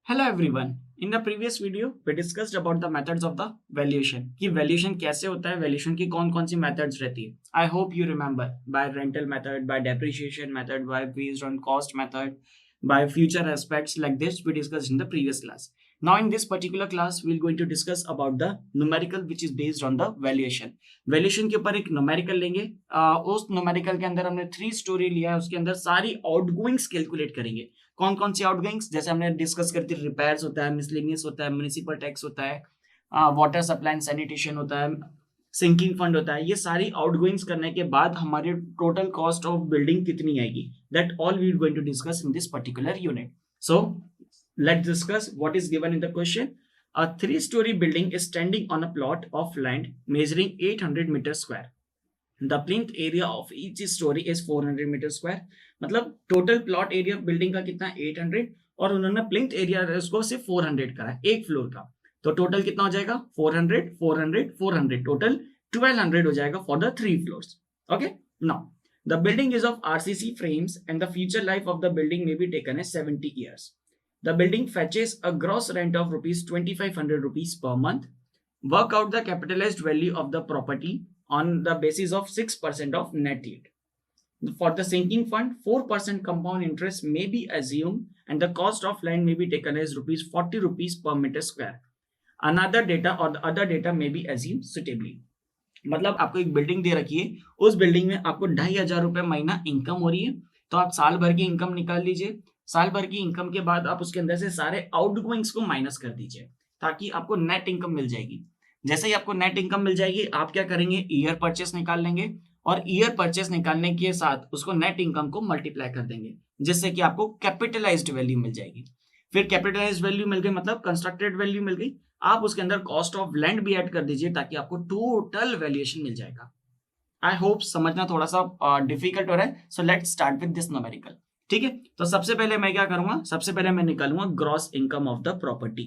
Hello everyone. In the previous video, we discussed about the methods of the valuation. कि valuation कैसे होता है, valuation की कौन-कौन सी methods रहती है. I hope you remember by rental method, by depreciation method, by based on cost method, by future aspects like this we discussed in the previous class. Now in this particular class, we're going to discuss about the numerical which is based on the valuation. Valuation के ऊपर एक numerical लेंगे. उस numerical के अंदर हमने 3 story लिया है, उसके अंदर सारी outgoings calculate करेंगे. कौन कौन सी आउटगोइंग्स, जैसे हमने डिस्कस करती है, रिपेयर्स होता है, मिसलेनियस होता है, म्युनिसिपल टैक्स होता है, वाटर सप्लाई एंड सैनिटेशन होता है, सिंकिंग फंड होता है. ये सारी आउटगोइंग्स करने के बाद हमारी टोटल कॉस्ट ऑफ बिल्डिंग कितनी आएगी, that all we are going to discuss in this particular unit. So let's discuss what is given in the question. A three-story building is standing on a plot of land measuring 800 meters square. The plinth area of each story is 400 meter square. मतलब total plot area building का कितना, 800, और उन्होंने plinth area उसको सिर्फ 400 करा है एक फ्लोर का. तो टोटल कितना हो जाएगा, 400 400 400, टोटल 1200 हो जाएगा for the 3 floors. Okay, now the building is of RCC frames and the future life of the building may be taken as 70 years. The building fetches a gross rent of rupees 2500 rupees per month. Work out the capitalized value of the property on the basis of 6% of net yield. For the sinking fund, 4% compound interest may be assumed and the cost of land may be taken as rupees 40 rupees per meter square. Another data or the other data may be assumed suitably. मतलब आपको एक building दे रखी है, उस building में आपको 2500 रुपए महीना इनकम हो रही है, तो आप साल भर की इनकम निकाल लीजिए. साल भर की इनकम के बाद आप उसके अंदर से सारे आउटगोइंग्स को माइनस कर दीजिए ताकि आपको नेट इनकम मिल जाएगी. जैसे ही आपको नेट इनकम मिल जाएगी, आप क्या करेंगे, ईयर परचेस निकाल लेंगे और ईयर परचेस निकालने के साथ उसको नेट इनकम को मल्टीप्लाई कर देंगे, जिससे कि आपको कैपिटलाइज्ड वैल्यू मिल जाएगी. फिर कैपिटलाइज्ड वैल्यू मिल गई, मतलब कंस्ट्रक्टेड वैल्यू मिल गई, आप उसके अंदर कॉस्ट ऑफ लैंड भी ऐड कर दीजिए ताकि आपको टोटल वैल्यूएशन मिल जाएगा. आई होप समझना थोड़ा सा डिफिकल्ट हो रहा है. So let's start with this numerical. ठीक है, तो सबसे पहले मैं क्या करूंगा, सबसे पहले मैं निकालूंगा gross income of the property.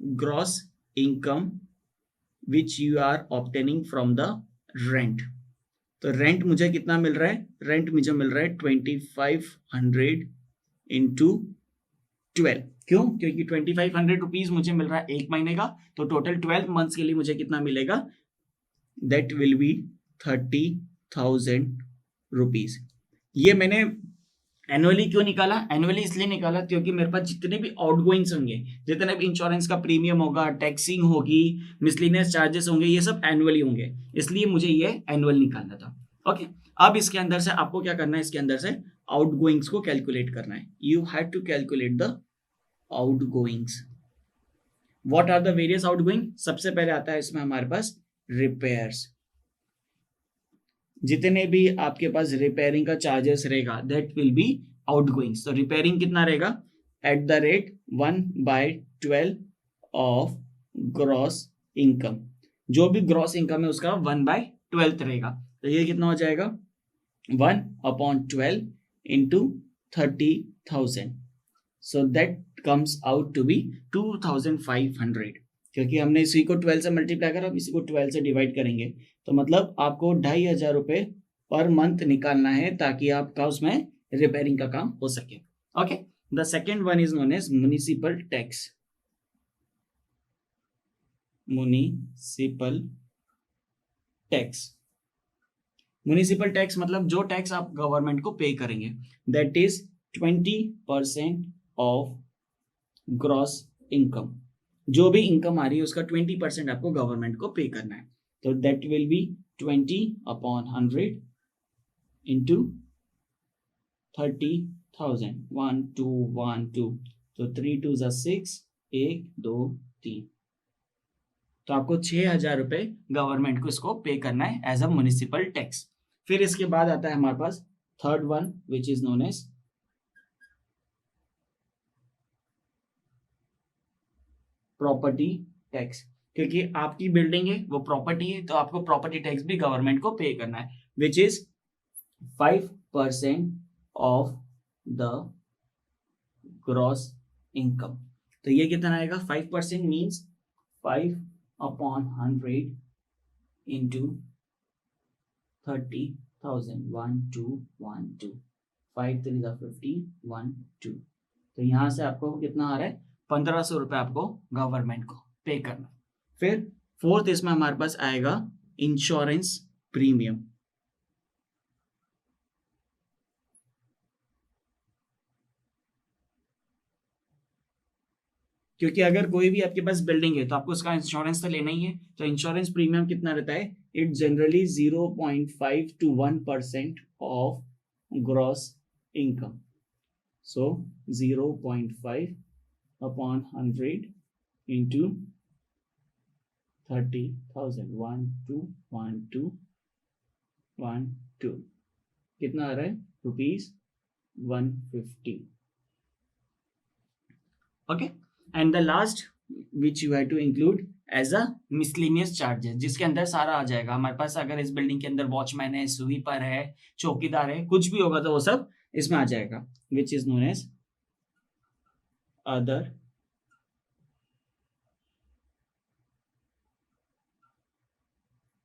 Gross income which you are obtaining from the rent. तो रेंट मुझे कितना मिल रहा है, रेंट मुझे मिल रहा है 2500 इंटू 12. क्यों, क्योंकि 2500 रुपीज मुझे मिल रहा है एक महीने का, तो टोटल 12 मंथ्स के लिए मुझे कितना मिलेगा, दैट विल बी 30,000 रुपीज. ये मैंने एनुअली क्यों निकाला, एनुअली इसलिए निकाला क्योंकि मेरे पास जितने भी आउटगोइंग्स होंगे, जितने भी इंश्योरेंस का प्रीमियम होगा, टैक्सिंग होगी, मिसलिनियस चार्जेस होंगे, ये सब एनुअली होंगे, इसलिए मुझे ये एनुअल निकालना था. ओके, अब इसके अंदर से आपको क्या करना है, इसके अंदर से आउटगोइंग्स को कैलकुलेट करना है. You have to calculate the outgoings. What are the various outgoing. सबसे पहले आता है इसमें हमारे पास रिपेयर्स. जितने भी आपके पास रिपेयरिंग का चार्जेस रहेगा, दैट विल बी आउटगोइंग्स. तो रिपेयरिंग कितना रहेगा, at the rate 1/12 of gross income. जो भी ग्रॉस इनकम है उसका 1/12 रहेगा. तो ये कितना हो जाएगा, 1/12 into 30,000. So that comes out to be 2500. क्योंकि हमने इसी को 12 से मल्टीप्लाई करा, अब इसी को 12 से डिवाइड करेंगे, तो मतलब आपको 2500 रुपए पर मंथ निकालना है ताकि आपका उसमें रिपेयरिंग का काम हो सके. Okay, the second one is known as municipal tax. Municipal tax, municipal tax मतलब जो टैक्स आप गवर्नमेंट को पे करेंगे, that is 20% of gross income. जो भी इनकम आ रही है उसका 20% आपको गवर्नमेंट को पे करना है. तो दैट विल बी 20/100 इंटू 30,000. 1 2 1 2, तो 3 2 6, 1 2 3. तो आपको 6,000 रुपए गवर्नमेंट को इसको पे करना है एज अ म्युनिसिपल टैक्स. फिर इसके बाद आता है हमारे पास third one which is known as property tax. क्योंकि आपकी बिल्डिंग है, वो प्रॉपर्टी है, तो आपको प्रॉपर्टी टैक्स भी गवर्नमेंट को पे करना है, which is 5% of the gross income. तो ये कितना आएगा, 5% मीन्स 5/100 इंटू 30,000. 1 2 1 2, 5 3 50 1 2. तो यहाँ से आपको कितना आ रहा है, 1500 रुपये आपको गवर्नमेंट को पे करना। फिर फोर्थ इसमें हमारे पास आएगा इंश्योरेंस प्रीमियम। क्योंकि अगर कोई भी आपके पास बिल्डिंग है तो आपको उसका इंश्योरेंस तो लेना ही है। तो इंश्योरेंस प्रीमियम कितना रहता है, it generally 0.5 to 1% of gross income. So 0.5 upon 100 into 30,000, 1212 कितना आ रहा है, ₹150। Okay, and the last which you have to include as a miscellaneous charges, जिसके अंदर सारा आ जाएगा हमारे पास। अगर इस बिल्डिंग के अंदर वॉचमैन है, स्वीपर है, चौकीदार है, कुछ भी होगा तो वो सब इसमें आ जाएगा, which is known as other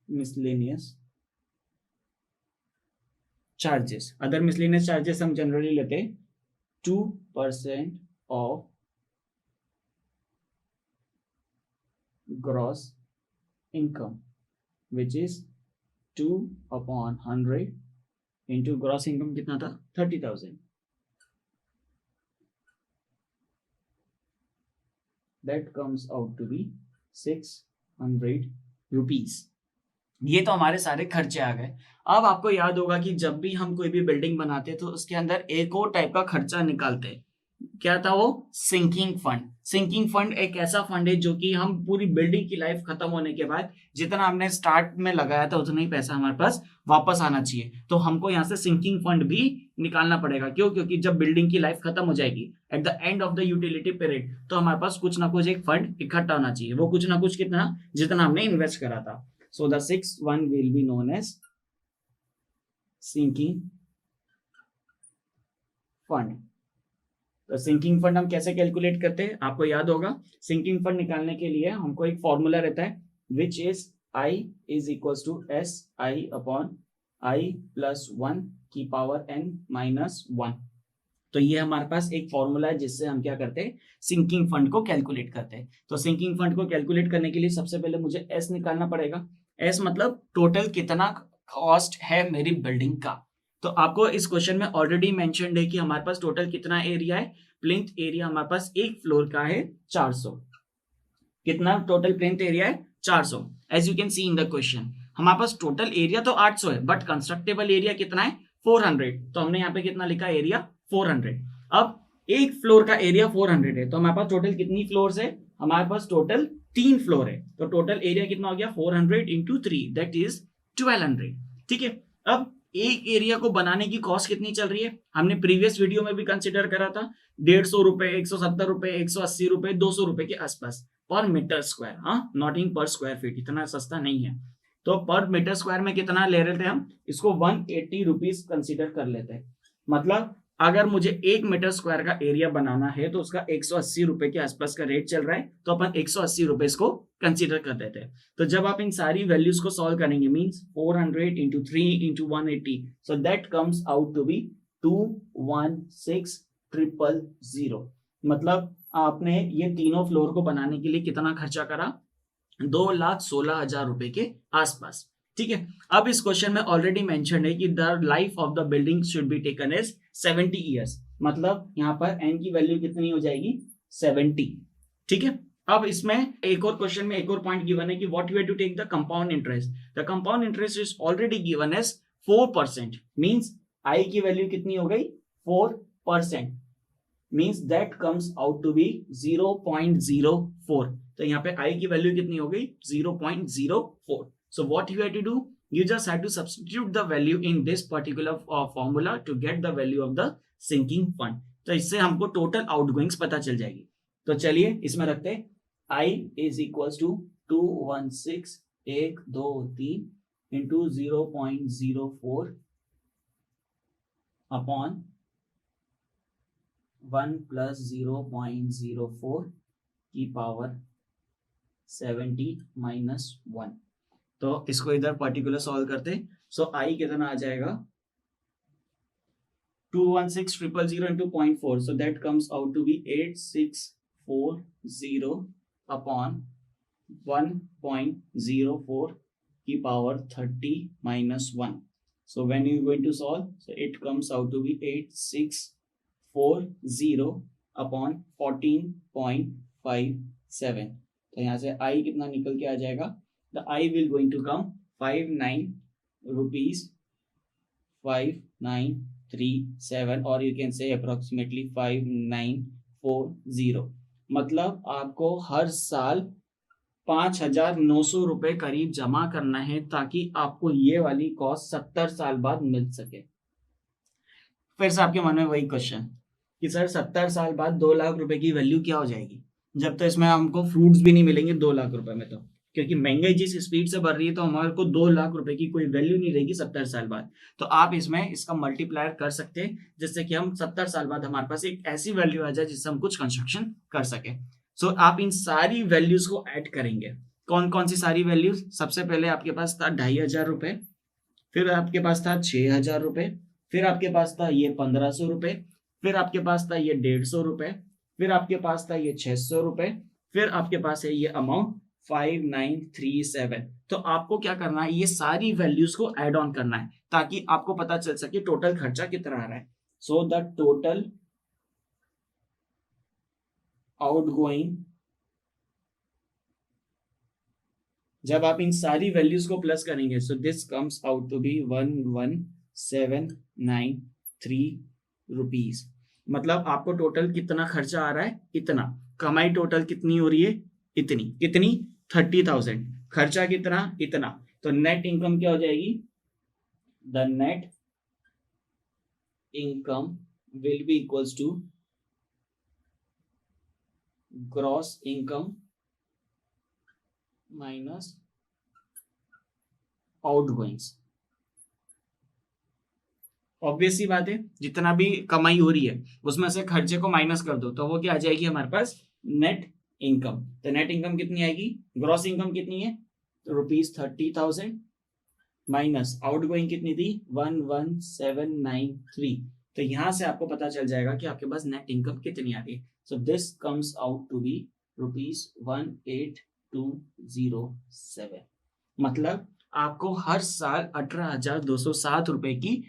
miscellaneous charges. Other miscellaneous charges हम जनरली लेते हैं 2% of gross income, which is 2/100 into gross income कितना था, 30,000। that comes out to be 600 rupees। ये तो हमारे सारे खर्चे आ गए। अब आपको याद होगा कि जब भी हम कोई भी बिल्डिंग बनाते तो उसके अंदर एक और टाइप का खर्चा निकालते हैं। क्या था वो, सिंकिंग फंड। सिंकिंग फंड एक ऐसा फंड है जो कि हम पूरी बिल्डिंग की लाइफ खत्म होने के बाद जितना हमने स्टार्ट में लगाया था उतना ही पैसा हमारे पास वापस आना चाहिए। तो हमको यहाँ से सिंकिंग फंड भी निकालना पड़ेगा। क्यों, क्योंकि जब बिल्डिंग की लाइफ खत्म हो जाएगी at the end of the utility period, तो हमारे पास कुछ ना कुछ एक फंड इकट्ठा होना चाहिए। वो कुछ ना कुछ कितना, जितना हमने इन्वेस्ट करा था। So the sixth one will be known as sinking fund. तो सिंकिंग फंड हम कैसे कैलकुलेट करते हैं, आपको याद होगा। सिंकिंग फंड निकालने के लिए हमको एक फॉर्मूला रहता है, which is I is equal to SI upon I+1 की पावर n-1। तो ये हमारे पास एक फॉर्मूला है जिससे हम क्या करते हैं, सिंकिंग फंड को कैलकुलेट करते हैं। तो सिंकिंग फंड को कैलकुलेट करने के लिए सबसे पहले मुझे S निकालना पड़ेगा। S मतलब टोटल कितना कॉस्ट है मेरी बिल्डिंग का। तो आपको इस क्वेश्चन में ऑलरेडी मेंशन्ड है कि हमारे पास टोटल कितना एरिया है। प्लिंथ एरिया हमारे पास एक फ्लोर का है 400। कितना टोटल प्लिंथ एरिया है, 400। As you can see in the question हमारे पास टोटल एरिया तो 800 है, बट कंस्ट्रक्टेबल एरिया कितना है, 400। तो हमने यहाँ पे कितना लिखा, एरिया 400। अब एक फ्लोर का एरिया 400 है, तो हमारे पास टोटल कितनी फ्लोर्स है, हमारे पास टोटल 3 फ्लोर है। तो टोटल एरिया कितना हो गया, 400 इंटू 3, दैट इज 1200। ठीक है। अब एक एरिया को बनाने की कॉस्ट कितनी चल रही है, हमने प्रीवियस वीडियो में भी कंसिडर करा था, 150 रुपए, 170 रुपए, 180 रुपए, 200 रुपए के आसपास पर मीटर स्क्वायर। हाँ, नॉट इन पर स्क्वायर फीट, इतना सस्ता नहीं है। तो पर मीटर स्क्वायर में कितना ले रहे थे हम, इसको 180 रुपीज कंसिडर कर लेते हैं। मतलब अगर मुझे 1 मीटर स्क्वायर का एरिया बनाना है तो उसका 180 रुपए के आसपास का रेट चल रहा है, तो अपन 180 रुपए इसको कंसिडर कर देते हैं। तो जब आप इन सारी वैल्यूज को सॉल्व करेंगे, means 400 into 3 into 180, so that comes out to be 216,000। मतलब आपने ये तीनों फ्लोर को बनाने के लिए कितना खर्चा करा, 2,16,000 रुपए के आसपास। ठीक है। अब इस क्वेश्चन में ऑलरेडी मेंशन है कि the life of the building should be taken as 70 years. मतलब यहाँ पर n की वैल्यू कितनी हो जाएगी, 70। ठीक है। अब इसमें एक और क्वेश्चन में एक और पॉइंट गिवन है कि what you have to take the compound interest. The compound interest is already given as 4%। Means i की वैल्यू कितनी हो गई, 4%। Means that comes out to be 0.04। तो यहाँ पे i की वैल्यू कितनी हो गई, 0.04। So what you have to do, you just have to substitute the value in this particular formula to get the value of the sinking fund। तो इससे हमको टोटल आउटगोइंग्स पता चल जाएगी। तो चलिए इसमें रखते हैं, I is equal to 216,123 into 0.04 upon 1 plus 0.04 की पावर 70 माइनस 1। तो इसको इधर पर्टिकुलर सॉल्व करते। सो आई कितना आ जाएगा, 216,000 into 0.4, so that comes out to be 8640 upon 1.04 की power 30 minus 1. So when you going to solve, so it comes out to be 8640 upon 14.57. तो यहाँ से I कितना निकल के आ जाएगा? The I will going to come 59 rupees 5937, और you can say approximately 5940. मतलब आपको हर साल 5,900 रुपए करीब जमा करना है ताकि आपको ये वाली कॉस्ट 70 साल बाद मिल सके। फिर से आपके मन में वही क्वेश्चन कि सर 70 साल बाद 2 लाख रुपए की वैल्यू क्या हो जाएगी, जब तो इसमें हमको फ्रूट्स भी नहीं मिलेंगे 2 लाख रुपए में, तो क्योंकि महंगाई जिस स्पीड से बढ़ रही है तो हमारे को 2 लाख रुपए की कोई वैल्यू नहीं रहेगी 70 साल बाद। तो आप इसमें इसका मल्टीप्लायर कर सकते हैं जिससे कि हम 70 साल बाद हमारे पास एक ऐसी वैल्यू आ जाए जिससे हम कुछ कंस्ट्रक्शन कर सके। सो आप इन सारी वैल्यूज को ऐड करेंगे। कौन कौन सी सारी वैल्यूज? सबसे पहले आपके पास था 2,500 रुपए, फिर आपके पास था 6,000 रुपए, फिर आपके पास था ये 1,500 रुपए, फिर आपके पास था ये 150 रुपए, फिर आपके पास था ये 600 रुपए, फिर आपके पास है ये अमाउंट 5937। तो आपको क्या करना है, ये सारी वैल्यूज को ऐड ऑन करना है ताकि आपको पता चल सके टोटल खर्चा कितना आ रहा है। सो द टोटल आउटगोइंग, जब आप इन सारी वैल्यूज को प्लस करेंगे, so this comes out to be 11,793 rupees. मतलब आपको टोटल कितना खर्चा आ रहा है, इतना। कमाई टोटल कितनी हो रही है, इतनी। कितनी? 30,000। खर्चा कितना, इतना। तो नेट इनकम क्या हो जाएगी? The net income will be equals to gross income minus outgoings. Obvious सी बात है, जितना भी कमाई हो रही है उसमें से खर्चे को माइनस कर दो तो वो क्या आ जाएगी हमारे पास, नेट इनकम। तो नेट इनकम कितनी आएगी? ग्रॉस इनकम कितनी है? ₹30,000 माइनस आउटगोइंग कितनी थी? 11,793। तो यहां से आपको पता चल जाएगा कि आपके पास नेट इनकम कितनी आ रही है। So this comes out to be ₹18,207। मतलब आपको हर साल 18,207 रुपए की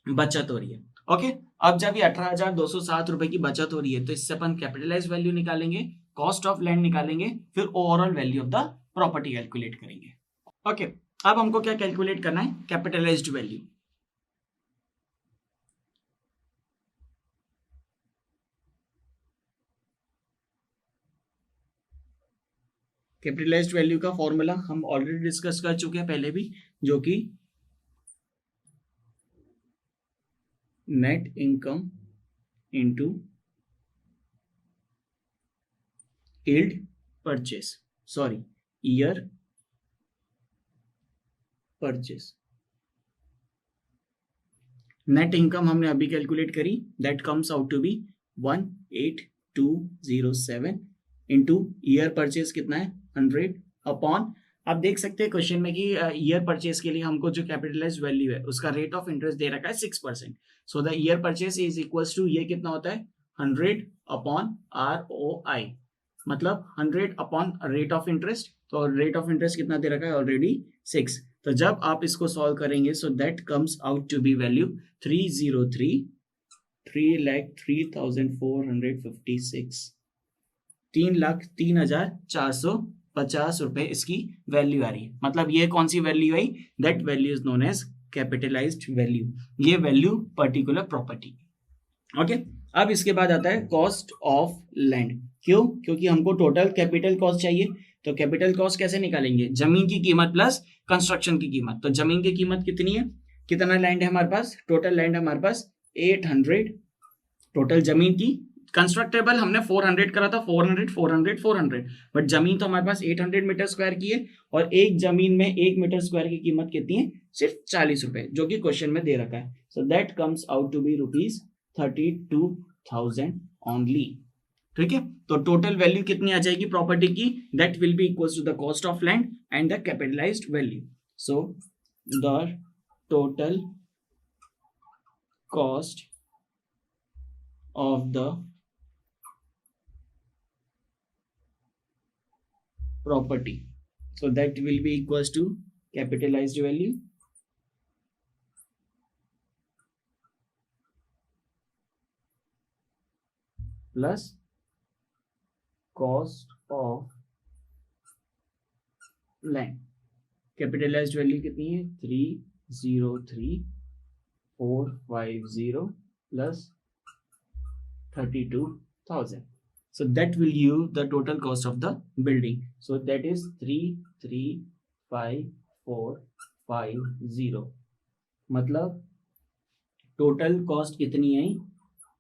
बचत हो रही है। ओके, अब जब ये 18,207 रुपए की बचत हो रही है तो इससे अपन कैपिटलाइज वैल्यू निकालेंगे, कॉस्ट ऑफ लैंड निकालेंगे, फिर overall value of the property calculate करेंगे। ओके, अब हमको क्या कैलकुलेट करना है? Capitalized value. कैपिटलाइज्ड वैल्यू का फॉर्मूला हम ऑलरेडी डिस्कस कर चुके हैं पहले भी, जो कि net income into yield purchase, sorry year purchase. Net income हमने अभी कैलकुलेट करी, that comes out to be 18,207 into year purchase कितना है 100 अपॉन, आप देख सकते हैं क्वेश्चन में कि ईयर परचेस के लिए हमको जो कैपिटलाइज्ड वैल्यू है उसका रेट ऑफ इंटरेस्ट दे रखा है 6%। So the year purchase is equals to, ये कितना होता है 100 अपॉन ROI, मतलब 100 अपॉन रेट ऑफ इंटरेस्ट। तो रेट ऑफ इंटरेस्ट कितना दे रखा है ऑलरेडी 6। तो जब आप इसको सॉल्व करेंगे so that comes out to be value 3,03,456, 3,03,450 रुपए इसकी वैल्यू आ रही है। मतलब ये कौन सी वैल्यू आई? That value is known as capitalised value, ये वैल्यू पर्टिकुलर प्रॉपर्टी। ओके, अब इसके बाद आता है कॉस्ट ऑफ लैंड। क्यों? क्योंकि हमको टोटल कैपिटल कॉस्ट चाहिए। तो कैपिटल कॉस्ट कैसे निकालेंगे? जमीन की कीमत प्लस कंस्ट्रक्शन की कीमत। तो जमीन की कीमत कितनी है, कितना लैंड है हमारे पास? टोटल लैंड हमारे पास 800, टोटल जमीन की। कंस्ट्रक्टेबल हमने 400 करा था, 400 400 400, बट जमीन तो हमारे पास 800 मीटर स्क्वायर की है और एक जमीन में 1 मीटर स्क्वायर की कीमत कितनी है? सिर्फ 40 रुपए, जो कि क्वेश्चन में दे रखा है। So that comes out to be ₹32,000 only. ठीक है, तो टोटल वैल्यू कितनी आ जाएगी प्रॉपर्टी की? That will be equal to the cost of land and the capitalized value. So the total cost of the property. So that will be equals to capitalized value plus cost of land. Capitalised value कितनी है 303450 plus 32,000. So that will give the total cost of the building. So that is 335450. मतलब total cost कितनी है?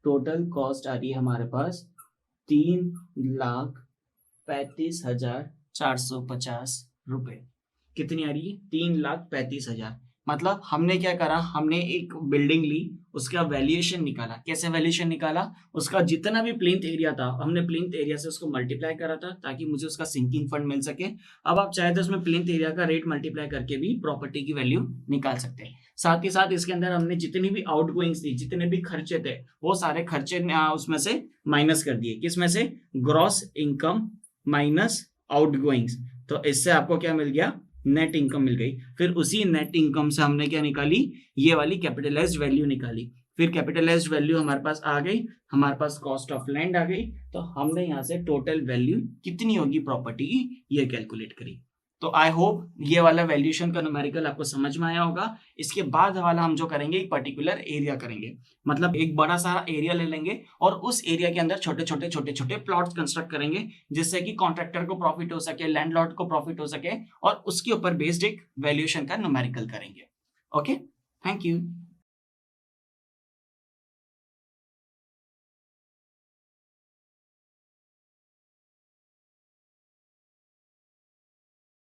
Total cost आ रही है हमारे पास 3,35,450 रुपए. कितनी आ रही है? 3,35,000. मतलब हमने क्या करा, हमने एक बिल्डिंग ली, उसका वैल्यूएशन निकाला. कैसे वैल्यूएशन निकाला? उसका जितना भी प्लिंथ एरिया था, हमने प्लिंथ एरिया से उसको मल्टीप्लाई करा था ताकि मुझे उसका सिंकिंग फंड मिल सके. अब आप चाहे तो उसमें प्लिंथ एरिया का रेट मल्टीप्लाई करके भी प्रॉपर्टी की वैल्यू निकाल सकते हैं. साथ ही साथ इसके अंदर हमने जितनी भी आउटगोइंग्स थी, जितने भी खर्चे थे, वो सारे खर्चे उसमें से माइनस कर दिए. किसमें से? Gross income minus आउटगोइंग्स. तो इससे आपको क्या मिल गया? नेट इनकम मिल गई. फिर उसी नेट इनकम से हमने क्या निकाली? ये वाली कैपिटलाइज्ड वैल्यू निकाली. फिर कैपिटलाइज्ड वैल्यू हमारे पास आ गई, हमारे पास कॉस्ट ऑफ लैंड आ गई. तो हमने यहाँ से टोटल वैल्यू कितनी होगी प्रॉपर्टी की, ये कैलकुलेट करी. तो आई होप ये वाला वैल्यूएशन का न्यूमेरिकल आपको समझ में आया होगा. इसके बाद वाला हम जो करेंगे, एक पर्टिकुलर एरिया करेंगे. मतलब एक बड़ा सारा एरिया ले लेंगे और उस एरिया के अंदर छोटे छोटे प्लॉट्स कंस्ट्रक्ट करेंगे, जिससे कि कॉन्ट्रैक्टर को प्रॉफिट हो सके, लैंडलॉर्ड को प्रॉफिट हो सके, और उसके ऊपर बेस्ड एक वैल्यूएशन का न्यूमेरिकल करेंगे. Okay, thank you.